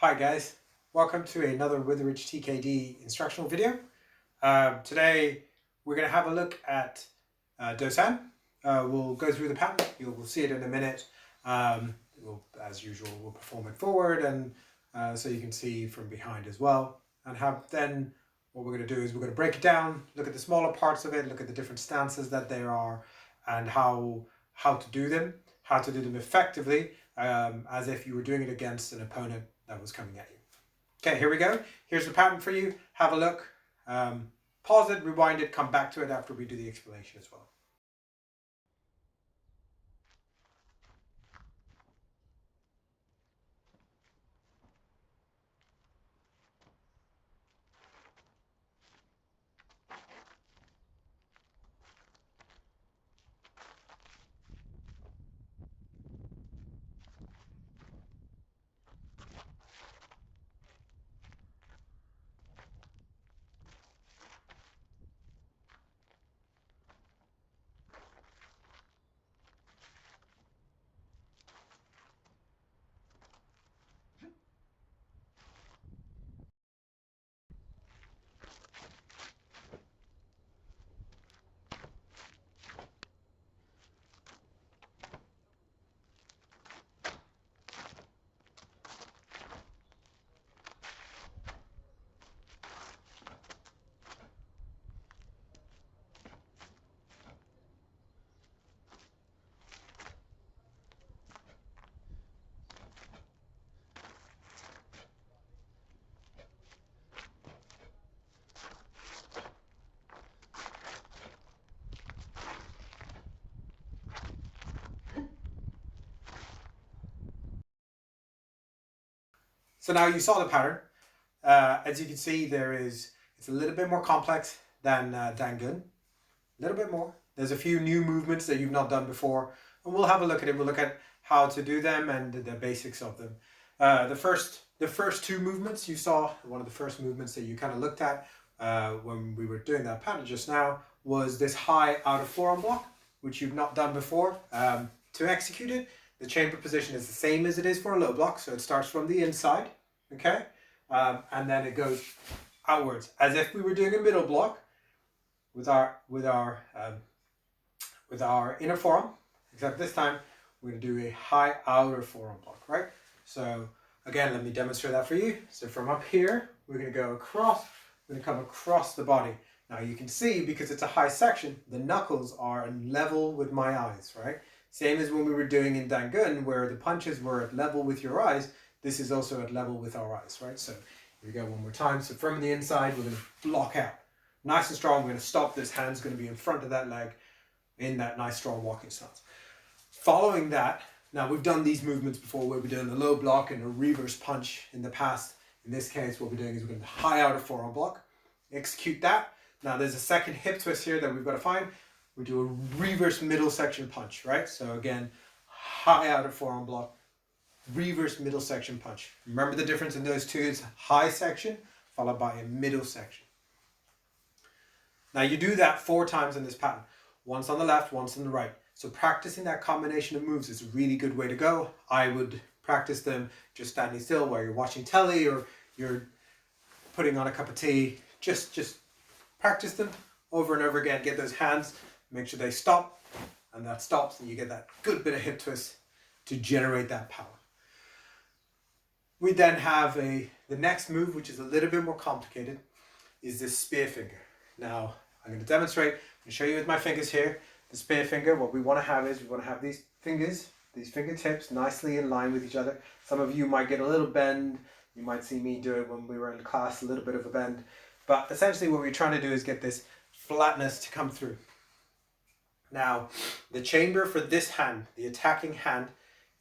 Hi guys, welcome to another Witheridge TKD instructional video. Today we're going to have a look at Dosan. We'll go through the pattern, you'll see it in a minute. As usual, we'll perform it forward and so you can see from behind as well. And then what we're going to do is we're going to break it down, look at the smaller parts of it, look at the different stances that there are and how to do them effectively, as if you were doing it against an opponent that was coming at you. Okay, here we go. Here's the pattern for you. Have a look. Pause it, rewind it, come back to it after we do the explanation as well. So now you saw the pattern. As you can see, it's a little bit more complex than Dangun. A little bit more. There's a few new movements that you've not done before, and we'll have a look at it. We'll look at how to do them and the basics of them. The first two movements you saw, one of the first movements that you kind of looked at when we were doing that pattern just now, was this high outer forearm block, which you've not done before. To execute it, the chamber position is the same as it is for a low block, so it starts from the inside, okay, and then it goes outwards as if we were doing a middle block with our inner forearm. Except this time we're going to do a high outer forearm block, right? So again, let me demonstrate that for you. So from up here, we're going to go across. We're going to come across the body. Now you can see, because it's a high section, the knuckles are level with my eyes, right? Same as when we were doing in Dangun, where the punches were at level with your eyes. This is also at level with our eyes, right? So here we go one more time. So from the inside, we're going to block out. Nice and strong. We're going to stop. This hand's going to be in front of that leg in that nice strong walking stance. Following that, now we've done these movements before where we're doing a low block and a reverse punch in the past. In this case, what we're doing is we're going to high outer forearm block. Execute that. Now there's a second hip twist here that we've got to find. We do a reverse middle section punch, right? So again, high outer forearm block, reverse middle section punch. Remember the difference in those two? It's high section followed by a middle section. Now you do that 4 times in this pattern. Once on the left, once on the right. So practicing that combination of moves is a really good way to go. I would practice them just standing still while you're watching telly or you're putting on a cup of tea. Just practice them over and over again. Get those hands, make sure they stop, and that stops, and you get that good bit of hip twist to generate that power. We then have the next move, which is a little bit more complicated, is this spear finger. Now, I'm going to demonstrate. I'm going to show you with my fingers here. The spear finger, what we want to have is we want to have these fingers, these fingertips nicely in line with each other. Some of you might get a little bend. You might see me do it when we were in class, a little bit of a bend. But essentially what we're trying to do is get this flatness to come through. Now, the chamber for this hand, the attacking hand,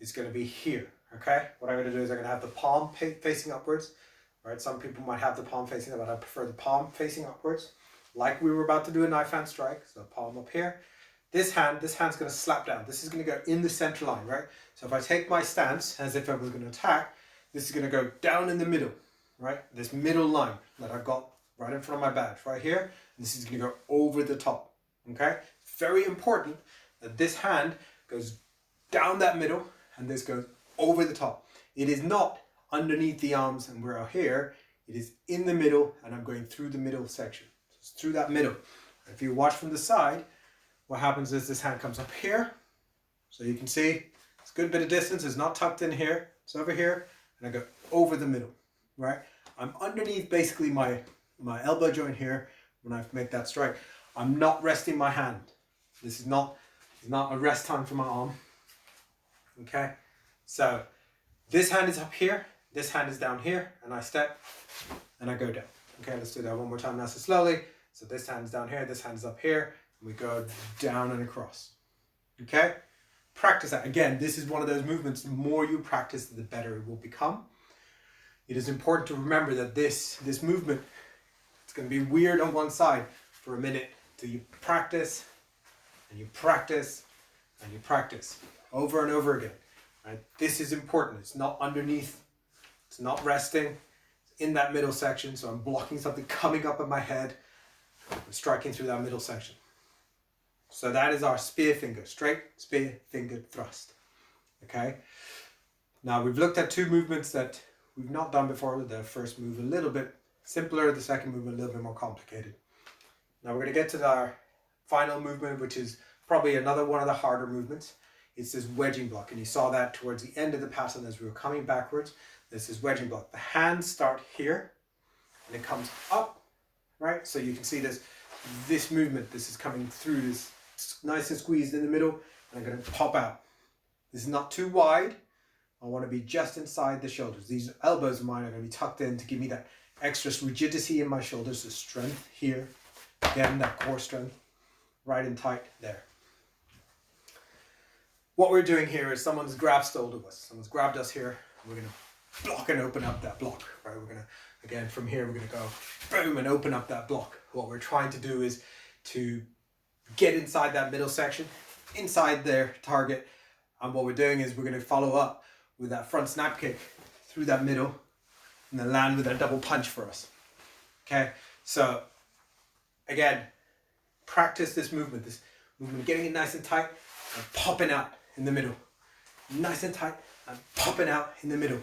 is going to be here, okay? What I'm going to do is I'm going to have the palm facing upwards, right? Some people might have the palm facing up, but I prefer the palm facing upwards. Like we were about to do a knife hand strike, so palm up here. This hand's going to slap down. This is going to go in the center line, right? So if I take my stance as if I was going to attack, this is going to go down in the middle, right? This middle line that I've got right in front of my badge, right here. And this is going to go over the top, okay? Very important that this hand goes down that middle and this goes over the top. It is not underneath the arms, and we're out here, it is in the middle, and I'm going through the middle section. So it's through that middle. If you watch from the side, what happens is this hand comes up here. So you can see it's a good bit of distance. It's not tucked in here. It's over here, and I go over the middle, right? I'm underneath basically my elbow joint here when I make that strike. I'm not resting my hand. This is not a rest time for my arm. Okay, so this hand is up here, this hand is down here, and I step and I go down. Okay, let's do that one more time nice and slowly. So this hand is down here, this hand is up here, and we go down and across. Okay, practice that. Again, this is one of those movements, the more you practice, the better it will become. It is important to remember that this movement, it's going to be weird on one side for a minute till you practice and you practice and you practice over and over again. Right? This is important. It's not underneath. It's not resting. It's in that middle section. So I'm blocking something coming up in my head. I'm striking through that middle section. So that is our spear finger. Straight spear finger thrust. Okay. Now we've looked at two movements that we've not done before. The first move a little bit simpler. The second move a little bit more complicated. Now we're going to get to our final movement, which is probably another one of the harder movements. It's this wedging block, and you saw that towards the end of the pattern as we were coming backwards. This is wedging block. The hands start here, and it comes up, right? So you can see this movement. This is coming through, this nice and squeezed in the middle, and I'm going to pop out. This is not too wide. I want to be just inside the shoulders. These elbows of mine are going to be tucked in to give me that extra rigidity in my shoulders, the strength here. Again, that core strength, right and tight there. What we're doing here is someone's grabbed hold of us. Someone's grabbed us here. We're going to block and open up that block, right? We're going to, again, from here, we're going to go boom and open up that block. What we're trying to do is to get inside that middle section, inside their target. And what we're doing is we're going to follow up with that front snap kick through that middle and then land with a double punch for us. Okay, so again, practice this movement getting it nice and tight and popping out in the middle. Nice and tight and popping out in the middle.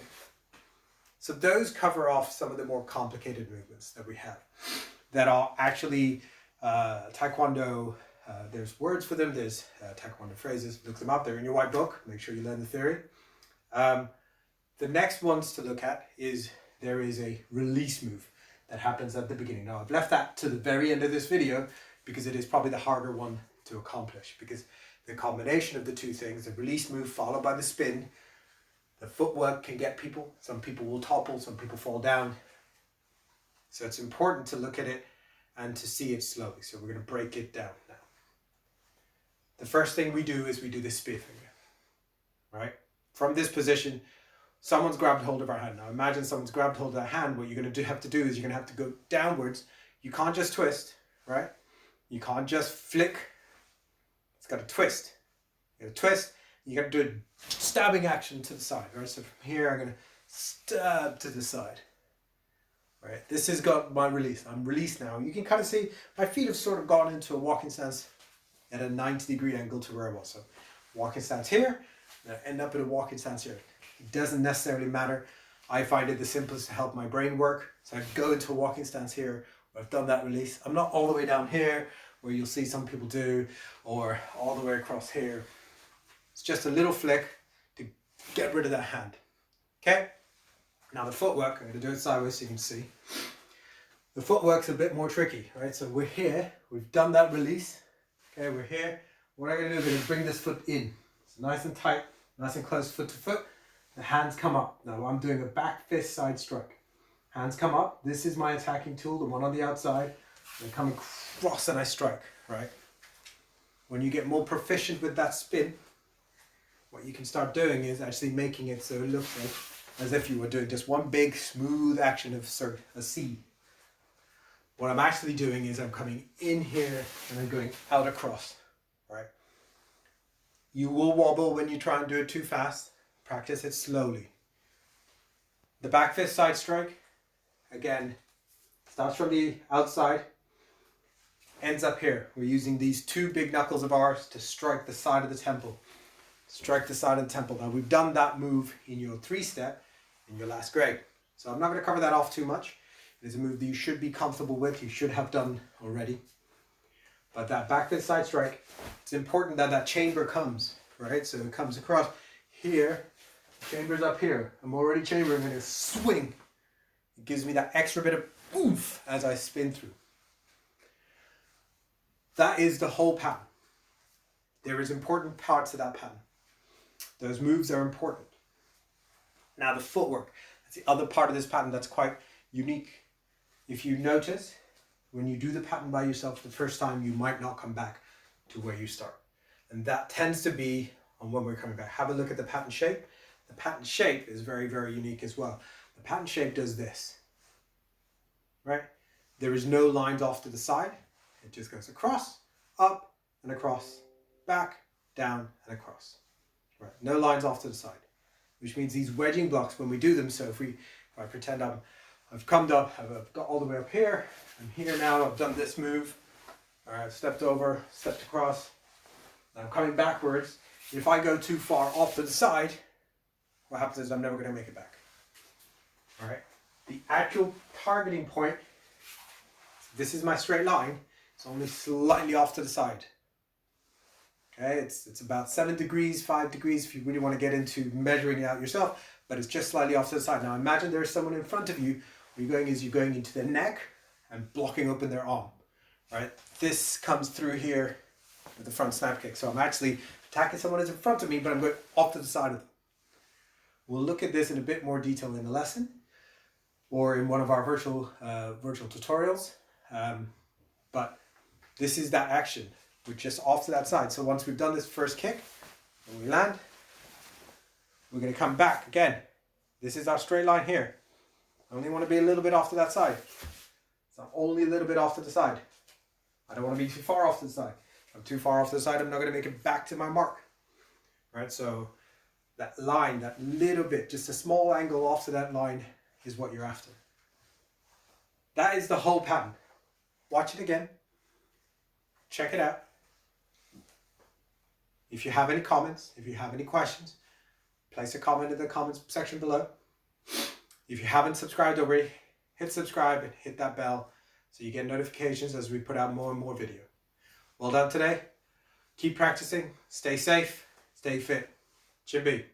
So those cover off some of the more complicated movements that we have that are actually Taekwondo. There's words for them, there's Taekwondo phrases. Look them up, they're in your white book. Make sure you learn the theory. The next ones to look at is there is a release move that happens at the beginning. Now I've left that to the very end of this video because it is probably the harder one to accomplish, because the combination of the two things, the release move followed by the spin, the footwork can get people. Some people will topple, some people fall down. So it's important to look at it and to see it slowly. So we're going to break it down now. The first thing we do is we do the spear finger, right? From this position, someone's grabbed hold of our hand. Now imagine someone's grabbed hold of that hand. What you're going to have to do is you're going to have to go downwards. You can't just twist, right? You can't just flick. It's got to twist. You got to twist. You got to do a stabbing action to the side, right? So from here, I'm going to stab to the side, right? This has got my release. I'm released now. You can kind of see my feet have sort of gone into a walking stance at a 90-degree angle to where I was. So walking stance here, and I end up in a walking stance here. It doesn't necessarily matter. I find it the simplest to help my brain work. So I go into a walking stance here, where I've done that release. I'm not all the way down here, where you'll see some people do, or all the way across here. It's just a little flick to get rid of that hand. Okay? Now the footwork, I'm going to do it sideways so you can see. The footwork's a bit more tricky, right? So we're here, we've done that release. Okay, we're here. What I'm going to do is I'm going to bring this foot in. So nice and tight, nice and close foot to foot. The hands come up. Now I'm doing a back fist side strike. Hands come up. This is my attacking tool, the one on the outside. I come across and I strike, right? When you get more proficient with that spin, what you can start doing is actually making it so it looks like as if you were doing just one big smooth action of a C. What I'm actually doing is I'm coming in here and I'm going out across, right? You will wobble when you try and do it too fast. Practice it slowly. The back fist side strike, again, starts from the outside, ends up here. We're using these two big knuckles of ours to strike the side of the temple. Strike the side of the temple. Now we've done that move in your 3-step. in your last grade. So I'm not going to cover that off too much. It is a move that you should be comfortable with, you should have done already. But that back fist side strike, it's important that that chamber comes, right? So it comes across here, chamber's up here. I'm already chambering and it's swing. It gives me that extra bit of oomph as I spin through. That is the whole pattern. There is important parts to that pattern. Those moves are important. Now the footwork, that's the other part of this pattern that's quite unique. If you notice, when you do the pattern by yourself the first time, you might not come back to where you start. And that tends to be on when we're coming back. Have a look at the pattern shape. The pattern shape is very, very unique as well. The pattern shape does this, right? There is no lines off to the side. It just goes across, up and across, back, down and across. Right? No lines off to the side, which means these wedging blocks, when we do them, so if I pretend I've come up, I've got all the way up here, I'm here now, I've done this move, all right, I've stepped over, stepped across, and I'm coming backwards. If I go too far off to the side, what happens is I'm never going to make it back. All right, the actual targeting point, this is my straight line, it's only slightly off to the side. Okay, it's about 7 degrees, 5 degrees if you really want to get into measuring it out yourself, but it's just slightly off to the side. Now imagine there's someone in front of you, where you're going into the neck and blocking open their arm, right? This comes through here with the front snap kick. So I'm actually attacking someone who's in front of me, but I'm going off to the side of them. We'll look at this in a bit more detail in the lesson or in one of our virtual tutorials. But this is that action. We're just off to that side. So once we've done this first kick, when we land, we're going to come back again. This is our straight line here. I only want to be a little bit off to that side. So I'm only a little bit off to the side. I don't want to be too far off to the side. If I'm too far off to the side, I'm not going to make it back to my mark. Right? So that line, that little bit, just a small angle off to that line is what you're after. That is the whole pattern. Watch it again. Check it out. If you have any comments, if you have any questions, place a comment in the comments section below. If you haven't subscribed already, hit subscribe and hit that bell so you get notifications as we put out more and more video. Well done today. Keep practicing. Stay safe. Stay fit. Chin B.